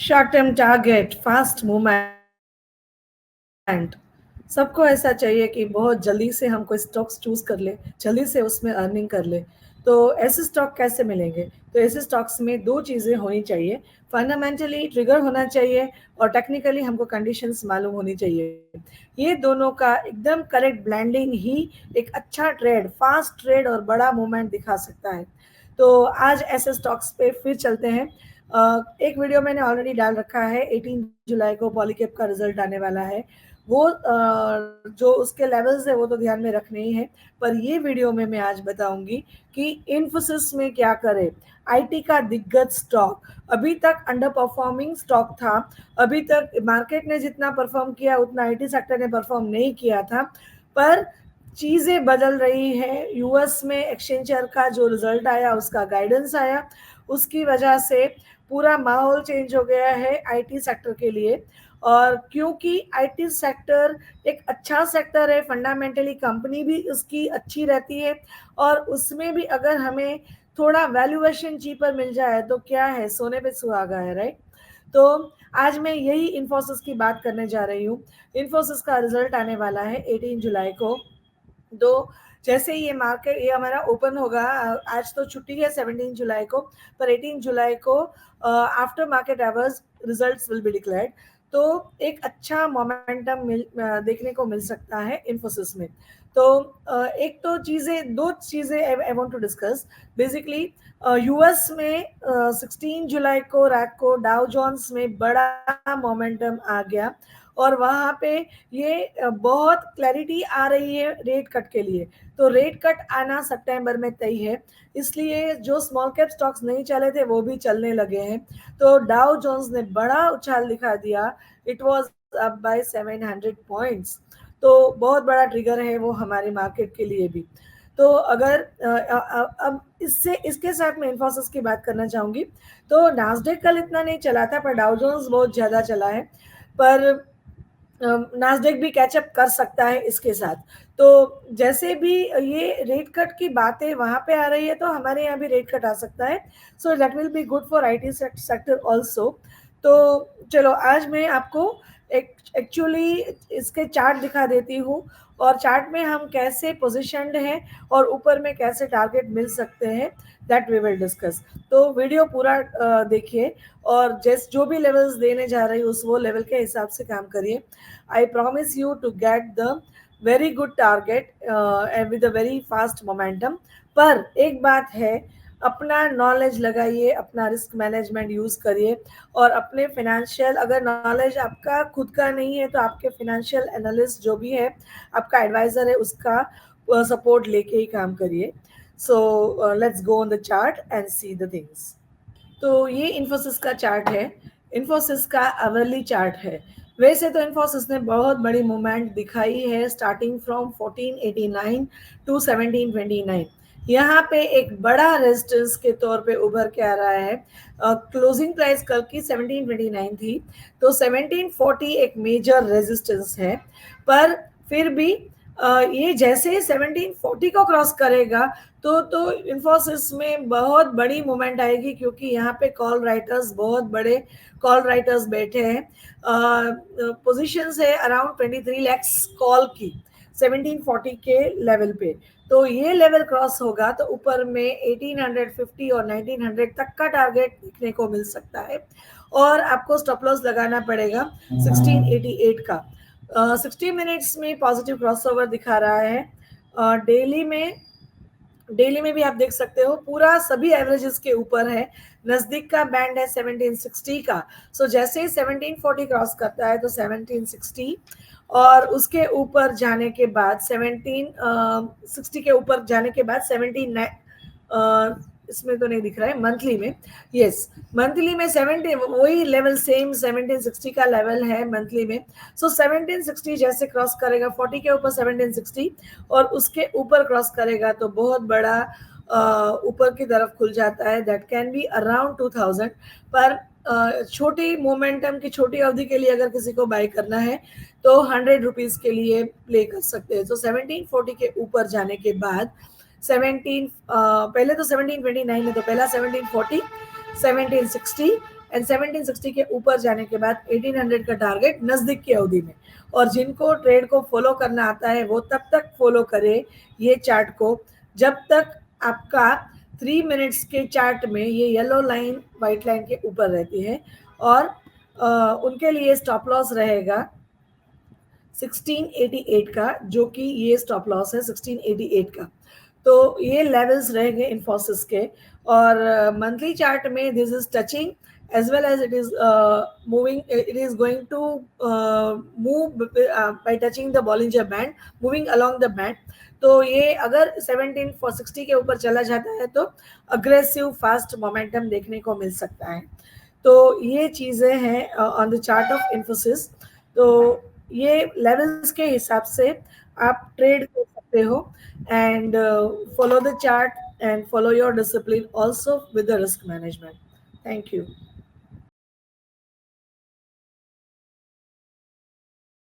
Short term target, fast movement, सबको ऐसा चाहिए कि बहुत जल्दी से हम कोई स्टॉक्स चूज कर ले, जल्दी से उसमें अर्निंग कर ले। तो ऐसे स्टॉक कैसे मिलेंगे? तो ऐसे स्टॉक्स में दो चीज़ें होनी चाहिए, फंडामेंटली ट्रिगर होना चाहिए और टेक्निकली हमको कंडीशंस मालूम होनी चाहिए। ये दोनों का एकदम करेक्ट ब्लेंडिंग ही एक अच्छा ट्रेड, फास्ट ट्रेड और बड़ा मूवमेंट दिखा सकता है। तो आज ऐसे स्टॉक्स पे फिर चलते हैं। एक वीडियो मैंने ऑलरेडी डाल रखा है, 18 जुलाई को पॉलीकैब का रिजल्ट आने वाला है। वो जो उसके लेवल्स है वो तो ध्यान में रखने ही है, पर ये वीडियो में मैं आज बताऊंगी कि इन्फोसिस में क्या करें। आईटी का दिग्गज स्टॉक, अभी तक अंडर परफॉर्मिंग स्टॉक था। अभी तक मार्केट ने जितना परफॉर्म किया उतना आईटी सेक्टर ने परफॉर्म नहीं किया था, पर चीज़ें बदल रही है। यूएस में एक्सचेंजर का जो रिजल्ट आया, उसका गाइडेंस आया, उसकी वजह से पूरा माहौल चेंज हो गया है आईटी सेक्टर के लिए। और क्योंकि आईटी सेक्टर एक अच्छा सेक्टर है, फंडामेंटली कंपनी भी उसकी अच्छी रहती है, और उसमें भी अगर हमें थोड़ा वैल्यूएशन चीपर मिल जाए तो क्या है, सोने पे सुहागा है, राइट? तो आज मैं यही इन्फोसिस की बात करने जा रही हूँ। इन्फोसिस का रिजल्ट आने वाला है 18 जुलाई को। तो जैसे ही ये मार्केट, ये हमारा ओपन होगा, आज तो छुट्टी है 17 जुलाई को, पर 18 जुलाई को after market hours results will be declared. तो एक अच्छा मोमेंटम देखने को मिल सकता है इन्फोसिस में। तो एक तो चीज़ें, दो चीज़ें I want to discuss. Basically US में 16 जुलाई को रात को डाउ जोन्स में बड़ा मोमेंटम आ गया, और वहाँ पे ये बहुत क्लैरिटी आ रही है रेट कट के लिए। तो रेट कट आना सितंबर में तय है, इसलिए जो स्मॉल कैप स्टॉक्स नहीं चले थे वो भी चलने लगे हैं। तो डाउ जोन्स ने बड़ा उछाल दिखा दिया, it was up by 700 points. तो बहुत बड़ा ट्रिगर है वो हमारे मार्केट के लिए भी। तो अगर अब इससे इसके साथ मैं इन्फोसिस की बात करना चाहूँगी। तो नास्डेक कल इतना नहीं चला था, पर डाउ जोन्स बहुत ज़्यादा चला है। पर नास्डेक भी कैचअप कर सकता है इसके साथ। तो जैसे भी ये रेट कट की बातें वहाँ पे आ रही है, तो हमारे यहाँ भी रेट कट आ सकता है। So that will be good for IT sector also. तो चलो आज मैं आपको एक्चुअली इसके चार्ट दिखा देती हूँ, और चार्ट में हम कैसे पोजिशनड हैं और ऊपर में कैसे टारगेट मिल सकते हैं, दैट वी विल डिस्कस। तो वीडियो पूरा देखिए, और जो भी लेवल्स देने जा रही हूँ उस वो लेवल के हिसाब से काम करिए। I promise you to get the very good target and with a very fast momentum. पर एक बात है, अपना नॉलेज लगाइए, अपना रिस्क मैनेजमेंट यूज करिए, और अपने फिनेंशियल, अगर नॉलेज आपका खुद का नहीं है तो आपके फिनेंशियल एनालिस्ट जो भी है, आपका एडवाइजर है, उसका सपोर्ट लेके ही काम करिए। So let's go on the chart and see the things. तो ये इन्फोसिस का चार्ट है, इन्फोसिस का अवर्ली चार्ट है। वैसे तो इन्फोसिस ने बहुत बड़ी मूवमेंट दिखाई है, स्टार्टिंग फ्रॉम 1489 टू 1729। यहाँ पे एक बड़ा रेजिस्टेंस के तौर पे उभर के आ रहा है। क्लोजिंग प्राइस कल की 1729 थी, तो 1740 एक मेजर रेजिस्टेंस है। पर फिर भी ये जैसे 1740 को क्रॉस करेगा तो इन्फोसिस में बहुत बड़ी मूवमेंट आएगी, क्योंकि यहाँ पे कॉल राइटर्स, बहुत बड़े कॉल राइटर्स बैठे हैं। पोजीशंस है अराउंड 23 लैक्स कॉल की 1740 के लेवल पे। तो ये लेवल क्रॉस होगा तो ऊपर में 1850 और 1900 तक का टारगेट देखने को मिल सकता है, और आपको स्टॉप लॉस लगाना पड़ेगा 1688 का। 60 मिनट्स में पॉजिटिव क्रॉसओवर दिखा रहा है। डेली में भी आप देख सकते हो, पूरा सभी एवरेजेस के ऊपर है। नजदीक का बैंड है 1760 का। सो जैसे ही 1740 क्रॉस करता है तो 1760, और उसके ऊपर जाने के बाद 1760 के ऊपर जाने के बाद 17 इसमें तो नहीं दिख रहा है, मंथली में, यस, मंथली में 17 वही लेवल, सेम 1760 का लेवल है मंथली में। सो 1760 जैसे क्रॉस करेगा, 40 के ऊपर 1760 और उसके ऊपर क्रॉस करेगा तो बहुत बड़ा ऊपर की तरफ खुल जाता है, दैट कैन बी अराउंड 2000। पर छोटी मोमेंटम की छोटी अवधि के लिए अगर किसी को बाय करना है तो 100 रुपीज के लिए प्ले कर सकते हैं। तो 1740 के ऊपर जाने के बाद 17 पहले तो 1729 है, तो पहला 1740, 1760 एंड 1760 के ऊपर जाने के बाद 1800 का टारगेट नज़दीक की अवधि में। और जिनको ट्रेड को फॉलो करना आता है वो तब तक फॉलो करे ये चार्ट को जब तक आपका 3 मिनट्स के चार्ट में ये येलो लाइन वाइट लाइन के ऊपर रहती है। और उनके लिए स्टॉप लॉस रहेगा 1688 का, जो कि ये स्टॉप लॉस है 1688 का। तो ये लेवल्स रहेंगे इन्फोसिस के। और मंथली चार्ट में this is touching as well as it is moving, it is going to move by touching the Bollinger Band, moving along the band। तो ये अगर 1760 के ऊपर चला जाता है तो अग्रेसिव फास्ट मोमेंटम देखने को मिल सकता है। तो ये चीज़ें हैं on the chart of Infosys. तो ये लेवल्स के हिसाब से आप ट्रेड कर सकते हो and follow the chart and follow your discipline also with the risk management. Thank you.